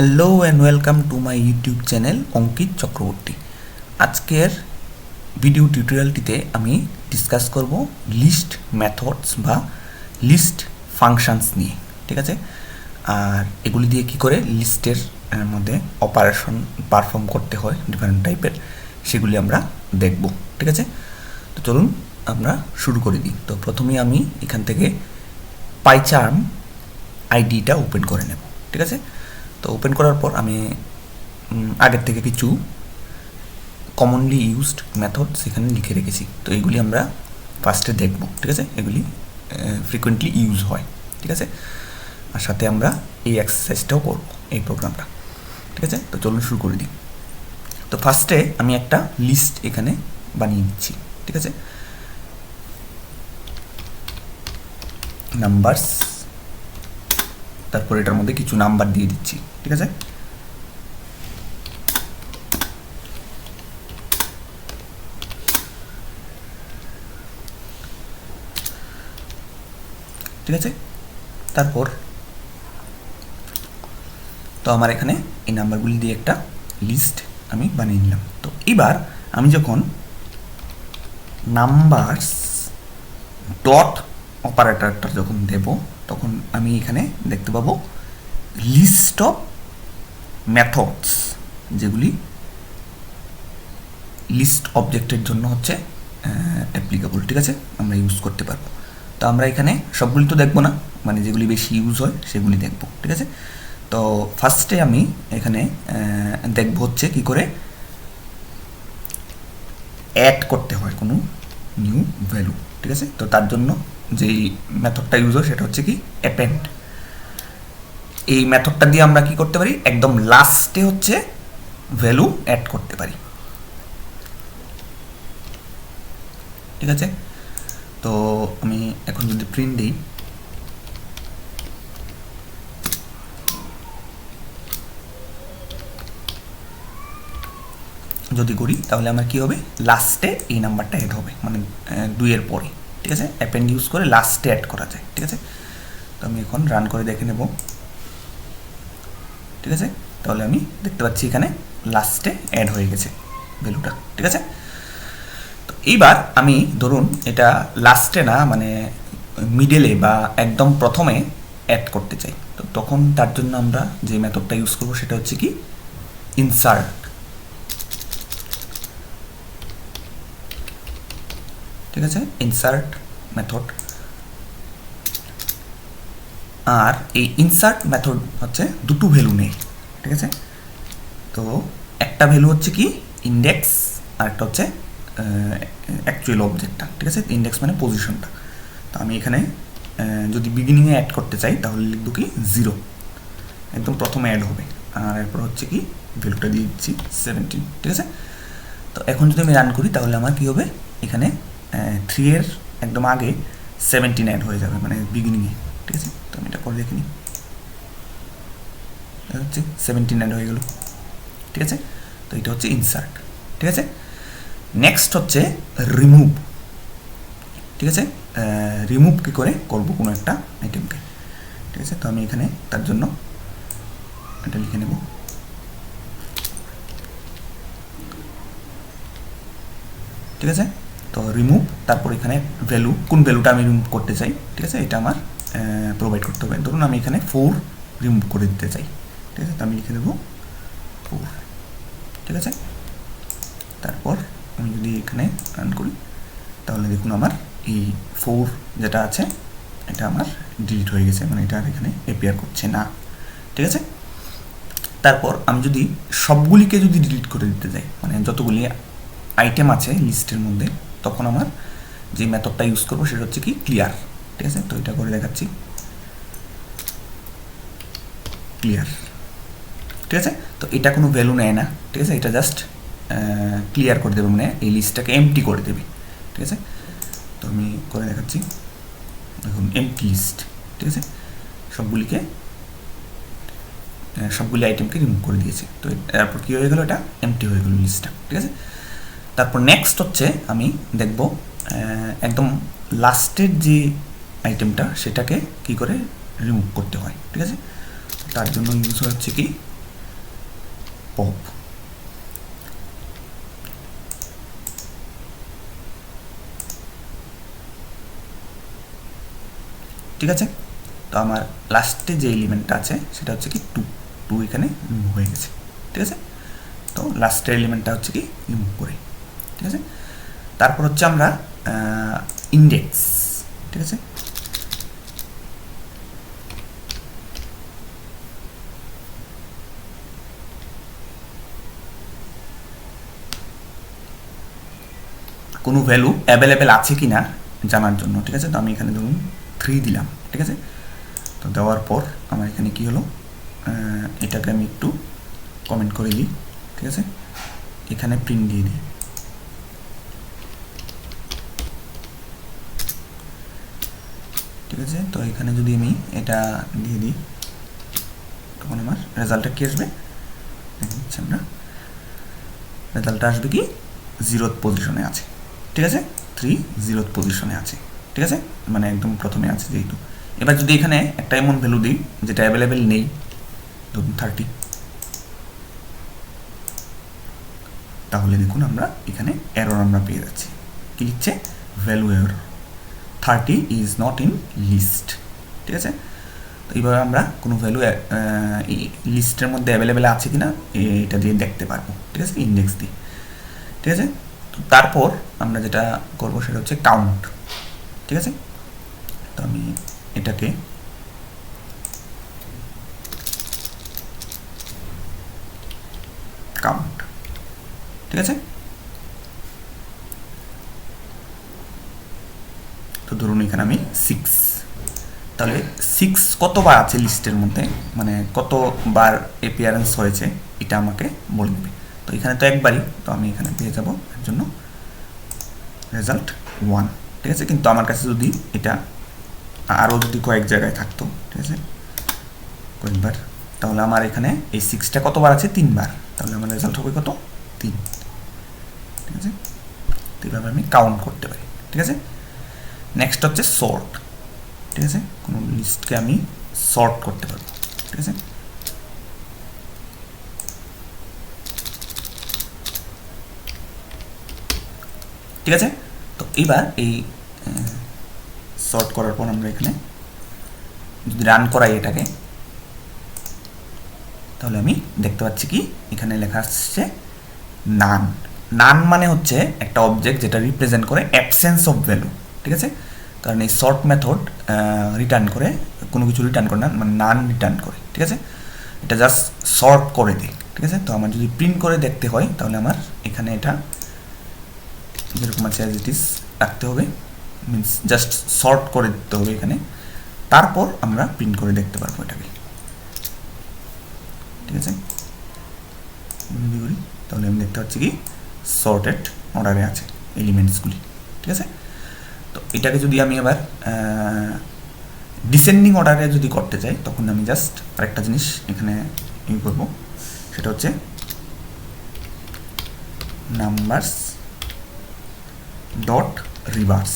Hello and welcome to my YouTube channel Ankit Chakraborty. আজকের video টিউটোরিয়ালটিতে আমি ডিসকাস করব লিস্ট মেথডস বা লিস্ট ফাংশনস নিয়ে, ঠিক আছে। আর এগুলি দিয়ে কী করে লিস্টের মধ্যে অপারেশন পারফর্ম করতে হয় ডিফারেন্ট টাইপের, সেগুলি আমরা দেখব, ঠিক আছে। তো চলুন আমরা শুরু করে দিই। তো প্রথমেই আমি এখান থেকে পাইচার্ম আইডিটা ওপেন করে নেব, ঠিক আছে। তো ওপেন করার পর আমি আগের থেকে কিছু কমনলি ইউজড মেথড সেখানে লিখে রেখেছি। তো এইগুলি আমরা ফার্স্টে দেখব, ঠিক আছে। এগুলি ফ্রিকোয়েন্টলি ইউজ হয়, ঠিক আছে। আর সাথে আমরা এই এক্সারসাইজটাও করব, এই প্রোগ্রামটা, ঠিক আছে। তো চলুন শুরু করে দিই। তো ফার্স্টে আমি একটা লিস্ট এখানে বানিয়ে দিচ্ছি, ঠিক আছে। নাম্বারস, তারপর এটার মধ্যে কিছু নাম্বার দিয়ে দিচ্ছি, ঠিক আছে। ঠিক আছে, তারপর তো আমার এখানে এই নাম্বারগুলি দিয়ে একটা লিস্ট আমি বানিয়ে নিলাম। তো এবার আমি যখন নাম্বারস ডট অপারেটরটা যখন দেব, তখন আমি এখানে দেখতে পাবো লিস্ট অফ মেথডস, যেগুলি লিস্ট অবজেক্টের জন্য হচ্ছে অ্যাপ্লিকেবল, ঠিক আছে, আমরা ইউজ করতে পারবো। তো আমরা এখানে সবগুলি তো দেখবো না, মানে যেগুলি বেশি ইউজ হয় সেগুলি দেখবো, ঠিক আছে। তো ফার্স্টে আমি এখানে দেখবো হচ্ছে কি করে অ্যাড করতে হয় কোনো নিউ ভ্যালু, ঠিক আছে। তো তার জন্য যেই মেথডটা ইউজ হয় সেটা হচ্ছে কি অ্যাপেন্ড। এই মেথডটা দিয়ে আমরা কি করতে পারি, একদম লাস্টে হচ্ছে ভ্যালু অ্যাড করতে পারি, ঠিক আছে। তো আমি এখন যদি প্রিন্ট দিই, যদি করি তাহলে আমার কি হবে, লাস্টে এই নাম্বারটা অ্যাড হবে, মানে 2-এর পরে, ঠিক আছে। অ্যাপেন্ড ইউজ করে লাস্টে অ্যাড করা যায়, ঠিক আছে। তো আমি এখন রান করে দেখে নেব, ঠিক আছে। তাহলে আমি দেখতে পাচ্ছি এখানে লাস্টে অ্যাড হয়ে গেছে ভ্যালুটা, ঠিক আছে। তো এইবার আমি ধরুন এটা লাস্টে না, মানে মিডলে বা একদম প্রথমে অ্যাড করতে চাই। তো তখন তার জন্য আমরা যে মেথডটা ইউজ করবো সেটা হচ্ছে কি ইনসার্ট, ঠিক আছে, ইনসার্ট মেথড। আর এই ইনসার্ট মেথড হচ্ছে দুটো ভ্যালু নেই, ঠিক আছে। তো একটা ভ্যালু হচ্ছে কি ইন্ডেক্স, আর একটা হচ্ছে অ্যাকচুয়াল অবজেক্টটা, ঠিক আছে। ইন্ডেক্স মানে পজিশনটা। তো আমি এখানে যদি বিগিনিংয়ে অ্যাড করতে চাই তাহলে লিখবো কি 0, একদম প্রথমে অ্যাড হবে। আর এরপর হচ্ছে কি ভ্যালুটা দিয়ে দিচ্ছি 17, ঠিক আছে। তো এখন যদি আমি রান করি তাহলে আমার কি হবে, এখানে 3-এর একদম আগে 17 অ্যাড হয়ে যাবে, মানে বিগিনিংয়ে, ঠিক আছে। তো আমি এটা করে দেখে নিই, হচ্ছে 17 অ্যাড হয়ে গেল, ঠিক আছে। তো এটা হচ্ছে ইনসার্ট, ঠিক আছে। নেক্সট হচ্ছে রিমুভ, ঠিক আছে। রিমুভ কী করে করবো কোনো একটা আইটেমকে, ঠিক আছে। তো আমি এখানে তার জন্য এটা লিখে নেব, ঠিক আছে। তো রিমুভ, তারপর এখানে ভ্যালু, কোন ভ্যালুটা আমি রিমুভ করতে চাই, ঠিক আছে, এটা আমার প্রোভাইড করতে হবে। ধরুন আমি এখানে 4 রিমুভ করে দিতে চাই, ঠিক আছে। তো আমি লিখে দেবো 4, ঠিক আছে। তারপর আমি যদি এখানে রান করি তাহলে দেখুন আমার এই 4 যেটা আছে এটা আমার ডিলিট হয়ে গেছে, মানে এটা আর এখানে অ্যাপিয়ার করছে না, ঠিক আছে। তারপর আমি যদি সবগুলিকে যদি ডিলিট করে দিতে চাই, মানে যতগুলি আইটেম আছে লিস্টের মধ্যে, তখন আমার যে মেথডটা ইউজ করবো সেটা হচ্ছে কি ক্লিয়ার, ঠিক আছে। তো এটা করে দেখাচ্ছি, ক্লিয়ার, ঠিক আছে। তো এটা কোনো ভ্যালু নেয় না, ঠিক আছে, এটা জাস্ট ক্লিয়ার করে দেবে, মানে এই লিস্টটাকে এমটি করে দেবে, ঠিক আছে। তো আমি করে দেখাচ্ছি, দেখুন এমটি লিস্ট, ঠিক আছে। সবগুলি আইটেমকে রিমুভ করে দিয়েছি। তো এরপর কী হয়ে গেল, এটা এমটি হয়ে গেল লিস্টটা, ঠিক আছে। তারপর নেক্সট হচ্ছে আমি দেখব একদম লাস্টের যে আইটেমটা সেটাকে কি করে রিমুভ করতে হয়, ঠিক আছে। তার জন্য ইউজ হচ্ছে কি পপ। ঠিক আছে, তো আমার লাস্টে যে এলিমেন্টটা আছে সেটা হচ্ছে কি টু এখানে রিমুভ হয়ে গেছে। ঠিক আছে, তো লাস্টের এলিমেন্টটা হচ্ছে কি রিমুভ করে। ঠিক আছে, তারপর হচ্ছে আমরা ইন্ডেক্স। ঠিক আছে, কোনো ভ্যালু অ্যাভেলেবেল আছে কি না জানার জন্য। ঠিক আছে, তো আমি এখানে ধরুন 3 দিলাম। ঠিক আছে, তো দেওয়ার পর আমার এখানে কি হলো, এটাকে আমি একটু কমেন্ট করে দিই। ঠিক আছে, এখানে প্রিন্ট দিয়ে দিই। ঠিক আছে, তো এখানে যদি আমি এটা দিয়ে দিই তখন আমার রেজাল্টটা কি আসবে দেখছি আমরা, রেজাল্টটা আসবে কি 0th পজিশনে আছে। ঠিক আছে, 3 0th পজিশনে আছে। ঠিক আছে, মানে একদম প্রথমে আছে যেহেতু। এবার যদি এখানে একটা এমন ভ্যালু দিই যেটা অ্যাভেলেবেল নেই, ধরুন 30, তাহলে দেখুন আমরা এখানে এরর আমরা পেয়ে যাচ্ছি। কি লিখছে, value error 30 is not in list. ঠিক আছে, তো এইভাবে আমরা কোনো ভ্যালু লিস্টের মধ্যে অ্যাভেলেবেল আছে কিনা এটা দিয়ে দেখতে পারবো। ঠিক আছে, ইন্ডেক্স দিয়ে। ঠিক আছে, তো তারপর আমরা যেটা করব সেটা হচ্ছে কাউন্ট। ঠিক আছে, তো আমি এটাকে কাউন্ট। ঠিক আছে, তো ধরুন এখানে আমি 6, তাহলে 6 কতবার আছে লিস্টের মধ্যে, মানে কতবার অ্যাপিয়ারেন্স হয়েছে এটা আমাকে বলে দেবে। তো এখানে তো একবারই, তো আমি এখানে পেয়ে যাব এর জন্য রেজাল্ট 1। ঠিক আছে, কিন্তু আমার কাছে যদি এটা আরও যদি কয়েক জায়গায় থাকতো, ঠিক আছে কয়েকবার, তাহলে আমার এখানে এই 6টা কতবার আছে, 3 বার, তাহলে আমার রেজাল্ট হবে কত, 3। ঠিক আছে, তো এইভাবে আমি কাউন্ট করতে পারি। ঠিক আছে, নেক্সট হচ্ছে সর্ট। ঠিক আছে, কোনো লিস্টকে আমি সর্ট করতে পারবো। ঠিক আছে, ঠিক আছে, তো এইবার এই সর্ট করার পর আমরা এখানে যদি রান করাই এটাকে, তাহলে আমি দেখতে পাচ্ছি কি এখানে লেখা আসছে নান। নান মানে হচ্ছে একটা অবজেক্ট যেটা রিপ্রেজেন্ট করে অ্যাবসেন্স অফ ভ্যালু। ঠিক আছে, কারণ এই সর্ট মেথড রিটার্ন করে, কোনো কিছু রিটার্ন করে না, মানে নান রিটার্ন করে। ঠিক আছে, এটা জাস্ট সর্ট করে দেয়। ঠিক আছে, তো আমার যদি প্রিন্ট করে দেখতে হয় তাহলে আমার এখানে এটা যেরকম আছে অ্যাজ ইট ইজ রাখতে হবে, মিনস জাস্ট সর্ট করে দিতে হবে এখানে, তারপর আমরা প্রিন্ট করে দেখতে পারবো এটাকে। ঠিক আছে, তাহলে আমি দেখতে পাচ্ছি কি সর্টেড অর্ডারে আছে এলিমেন্টসগুলি। ঠিক আছে, তো এটাকে যদি আমি আবার ডিসেন্ডিং অর্ডারে যদি করতে চাই তখন আমি জাস্ট আরেকটা জিনিস এখানে ইউ করবো, সেটা হচ্ছে নাম্বারস ডট রিভার্স।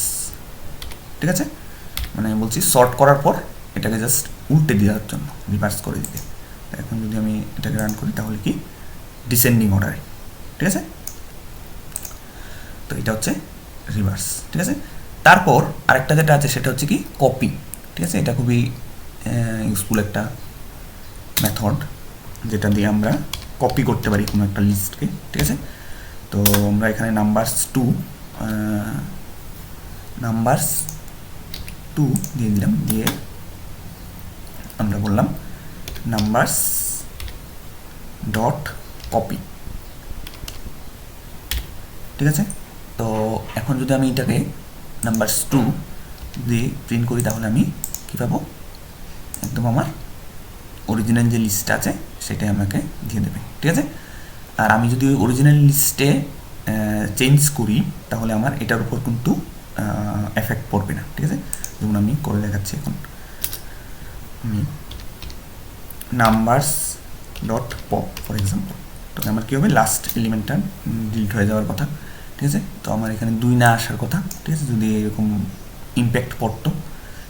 ঠিক আছে, মানে আমি বলছি সর্ট করার পর এটাকে জাস্ট উল্টে দেওয়ার জন্য, রিভার্স করে দিতে। এখন যদি আমি এটাকে রান করি তাহলে কি ডিসেন্ডিং অর্ডারে। ঠিক আছে, তো এটা হচ্ছে রিভার্স। ঠিক আছে, তারপর আরেকটা যেটা আছে সেটা হচ্ছে কি কপি। ঠিক আছে, এটা খুবই ইউজফুল একটা মেথড যেটা দিয়ে আমরা কপি করতে পারি কোনো একটা লিস্টকে। ঠিক আছে, তো আমরা এখানে নাম্বারস টু দিয়ে দিলাম, দিয়ে আমরা বললাম নাম্বারস ডট কপি। ঠিক আছে, তো এখন যদি আমি এটাকে নাম্বারস 2 দিয়ে প্রিন্ট করি তাহলে আমি কী পাবো, একদম আমার অরিজিনাল যে লিস্ট আছে সেটাই আমাকে দিয়ে দেবে। ঠিক আছে, আর আমি যদি ওই অরিজিনাল লিস্টে চেঞ্জ করি তাহলে আমার এটার উপর কিন্তু এফেক্ট পড়বে না। ঠিক আছে, যেমন আমি করে দেখাচ্ছি এখন, আমি numbers dot pop for example, তো আমার কী হবে, লাস্ট এলিমেন্টটা ডিলিট হয়ে যাওয়ার কথা। ঠিক আছে, তো আমার এখানে 2 না আসার কথা। ঠিক আছে, যদি এরকম ইম্প্যাক্ট পড়তো,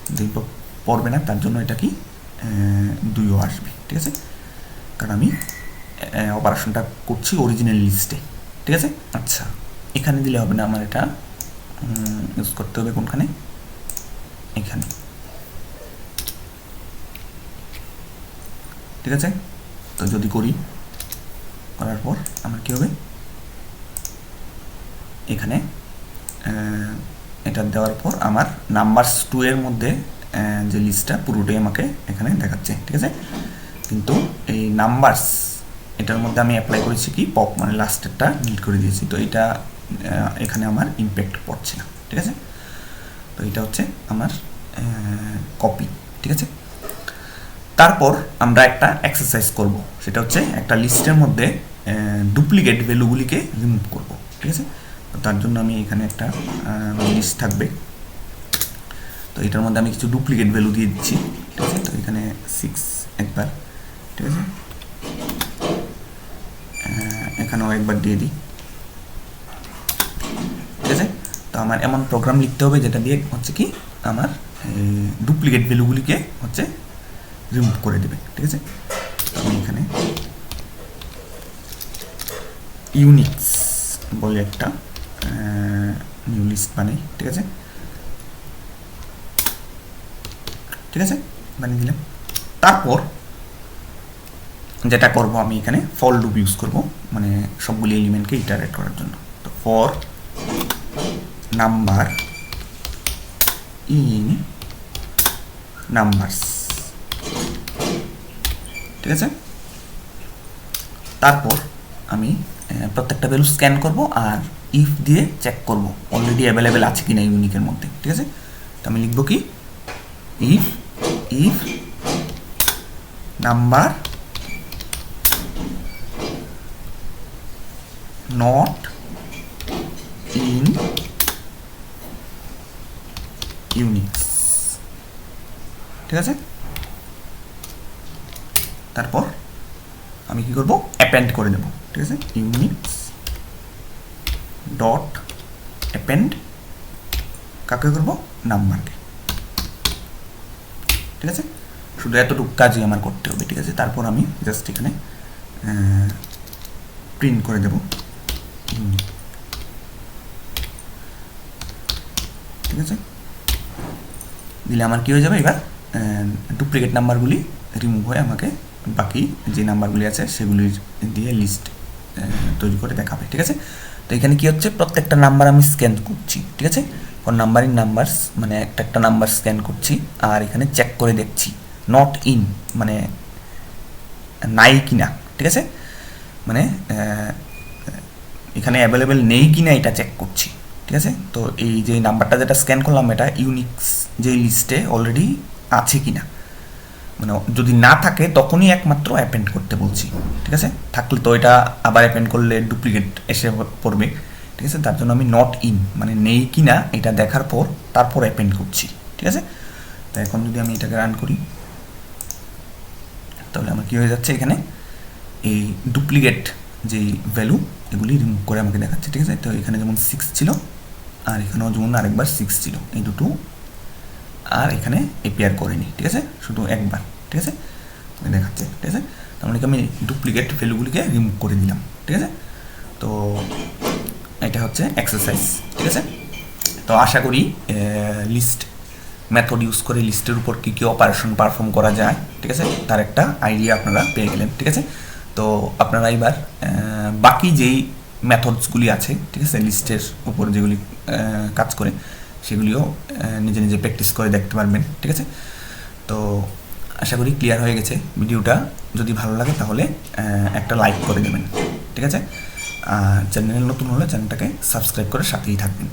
কিন্তু পড়বে না, তার জন্য এটা কি 2ও আসবে। ঠিক আছে, কারণ আমি অপারেশনটা করছি অরিজিনাল লিস্টে, ঠিক আছে। আচ্ছা, এখানে দিলে হবে না, আমার এটা ইউজ করতে হবে কোনখানে, এখানে, ঠিক আছে। তো যদি করি, করার পর আমার কি হবে, এখানে এটা দেওয়ার পর আমার নাম্বারস 2 এর মধ্যে যে লিস্টটা পুরোটাই আমাকে এখানে দেখাচ্ছে, ঠিক আছে। কিন্তু এই নাম্বারস এটার মধ্যে আমি অ্যাপ্লাই করেছি কি পপ, মানে লাস্টেরটা ডিলিট করে দিয়েছি, তো এটা এখানে আমার ইম্প্যাক্ট পড়ছে না, ঠিক আছে। তো এটা হচ্ছে আমার কপি, ঠিক আছে। তারপর আমরা একটা এক্সারসাইজ করব, সেটা হচ্ছে একটা লিস্টের মধ্যে ডুপ্লিকেট ভ্যালুগুলিকে রিমুভ করব, ঠিক আছে। তো তার জন্য আমি এখানে একটা লিস্ট থাকবে, তো এটার মধ্যে আমি কিছু ডুপ্লিকেট ভ্যালু দিয়ে দিচ্ছি, ঠিক আছে। তো এখানে 6 একবার, ঠিক আছে, এখানেও একবার দিয়ে দিই, ঠিক আছে। তো আমার এমন প্রোগ্রাম লিখতে হবে যেটা দিয়ে হচ্ছে কি আমার ডুপ্লিকেট ভ্যালুগুলিকে হচ্ছে রিমুভ করে দেবে, ঠিক আছে। আমি এখানে ইউনিক্স বলে একটা নিউ লিস্ট বানাই, ঠিক আছে, ঠিক আছে, বানিয়ে দিলাম। তারপর যেটা করব, আমি এখানে ফর লুপ ইউজ করব, মানে সবগুলি এলিমেন্টকে ইটারেট করার জন্য। তো ফর নাম্বার ইন নাম্বারস, ঠিক আছে। তারপর আমি প্রত্যেকটা ভ্যালু স্ক্যান করব আর ইফ দিয়ে চেক করব অলরেডি অ্যাভেলেবেল আছে কিনা ইউনিকের মধ্যে, ঠিক আছে। তো আমি লিখব কি if if number not in Unix, ঠিক আছে। তারপর আমি কি করব, অ্যাপেন্ড করে দেব, ঠিক আছে, ইউনিক্স ডট অ্যাপেন্ড কাকে করব, নাম্বারকে, ঠিক আছে। শুধু এতটুকু কাজই আমার করতে হবে, ঠিক আছে। তারপর আমি জাস্ট এখানে প্রিন্ট করে দেব, ঠিক আছে। দিলে আমার কি হয়ে যাবে, এবার ডুপ্লিকেট নাম্বারগুলি রিমুভ হয়ে আমাকে বাকি যে নাম্বারগুলি আছে সেগুলি দিয়ে লিস্ট তৈরি করে দেখাবে, ঠিক আছে। তো এখানে কি হচ্ছে, প্রত্যেকটা নাম্বার আমি স্ক্যান করছি, ঠিক আছে। ফর নাম্বার ইন নাম্বারস মানে একটা নাম্বার স্ক্যান করছি, আর এখানে চেক করে দেখছি নট ইন মানে নাই কিনা, ঠিক আছে, মানে এখানে অ্যাভেলেবেল নেই কিনা এটা চেক করছি, ঠিক আছে। তো এই যে নাম্বারটা যেটা স্ক্যান করলাম এটা ইউনিক্স যে লিস্টে অলরেডি আছে কিনা, মানে যদি না থাকে তখনই একমাত্র অ্যাপেন্ড করতে বলছি, ঠিক আছে। থাকলে তো এটা আবার অ্যাপেন্ড করলে ডুপ্লিকেট এসে পড়বে, ঠিক আছে। তার জন্য আমি নট ইন মানে নেই কিনা এটা দেখার পর তারপর অ্যাপেন্ড করছি, ঠিক আছে। তো এখন যদি আমি এটাকে রান করি তাহলে আমার কী হয়ে যাচ্ছে, এখানে এই ডুপ্লিকেট যেই ভ্যালু এগুলি রিমুভ করে আমাকে দেখাচ্ছে, ঠিক আছে। তো এখানে যেমন 6 ছিল আর এখানেও যেমন আরেকবার 6 ছিল, এই দুটো আর এখানে এপিয়ার করেনি, ঠিক আছে, শুধু একবার, ঠিক আছে, দেখাচ্ছে, ঠিক আছে। তার মানে আমি ডুপ্লিকেট ভ্যালুগুলিকে রিমুভ করে দিলাম, ঠিক আছে। তো এটা হচ্ছে এক্সারসাইজ, ঠিক আছে। তো আশা করি লিস্ট মেথড ইউজ করে লিস্টের উপর কী কী অপারেশন পারফর্ম করা যায়, ঠিক আছে, তার একটা আইডিয়া আপনারা পেয়ে গেলেন, ঠিক আছে। তো আপনারা এবার বাকি যেই মেথডসগুলি আছে, ঠিক আছে, লিস্টের উপর যেগুলি কাজ করে সেগুলিও নিজে নিজে প্র্যাকটিস করে দেখতে পারবেন, ঠিক আছে। তো আশা করি ক্লিয়ার হয়ে গেছে ভিডিওটা। যদি ভালো লাগে তাহলে একটা লাইক করে দেবেন, ঠিক আছে। চ্যানেল নতুন হলে চ্যানেলটাকে সাবস্ক্রাইব করে সাথেই থাকবেন।